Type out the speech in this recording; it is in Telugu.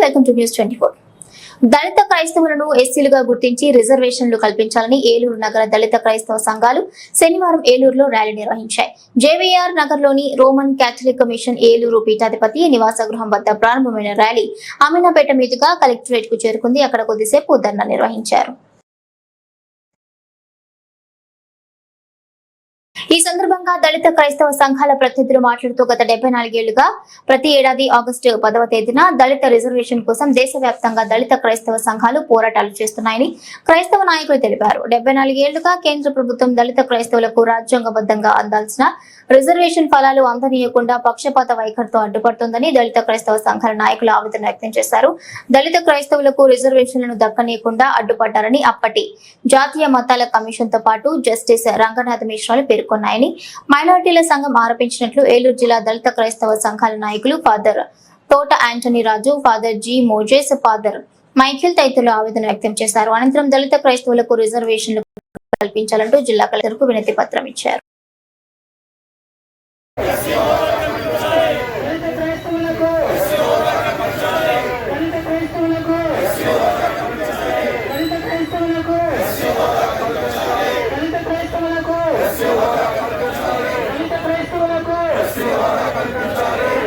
Welcome to news 24. దళిత క్రైస్తవులను ఎస్సీలుగా గుర్తించి రిజర్వేషన్లు కల్పించాలని ఏలూరు నగర దళిత క్రైస్తవ సంఘాలు శనివారం ఏలూరులో ర్యాలీ నిర్వహించాయి. జేవీఆర్ నగర్లోని రోమన్ క్యాథలిక్ మిషన్ ఏలూరు పీఠాధిపతి నివాస గృహం వద్ద ప్రారంభమైన ర్యాలీ అమీనాపేట మీదుగా కలెక్టరేట్ కు చేరుకుంది. అక్కడ కొద్దిసేపు ధర్నా నిర్వహించారు. ఈ సందర్భంగా దళిత క్రైస్తవ సంఘాల ప్రతినిధులు మాట్లాడుతూ గత 74 ఏళ్లుగా ప్రతి ఏడాది ఆగస్టు 10వ తేదీన దళిత రిజర్వేషన్ కోసం దేశవ్యాప్తంగా దళిత క్రైస్తవ సంఘాలు పోరాటాలు చేస్తున్నాయని క్రైస్తవ నాయకులు తెలిపారు. 74 ఏళ్లుగా కేంద్ర ప్రభుత్వం దళిత క్రైస్తవులకు రాజ్యాంగబద్ధంగా అందాల్సిన రిజర్వేషన్ ఫలాలు అందనీయకుండా పక్షపాత వైఖరితో అడ్డుపడుతోందని దళిత క్రైస్తవ సంఘాల నాయకులు ఆవేదన వ్యక్తం చేశారు. దళిత క్రైస్తవులకు రిజర్వేషన్లను దక్కనీయకుండా అడ్డుపడ్డారని అప్పటి జాతీయ మతాల కమిషన్ తో పాటు జస్టిస్ రంగనాథ్ మిశ్రాలు పేర్కొన్నాయని మైనారిటీల సంఘం ఆరోపించినట్లు ఏలూరు జిల్లా దళిత క్రైస్తవ సంఘాల నాయకులు father Thota Antony Raju, father G Moses, father Michael తదితరులు ఆవేదన వ్యక్తం చేశారు. అనంతరం దళిత క్రైస్తవులకు రిజర్వేషన్లు కల్పించాలంటూ జిల్లా కలెక్టర్ కు వినతి పత్రం ఇచ్చారు.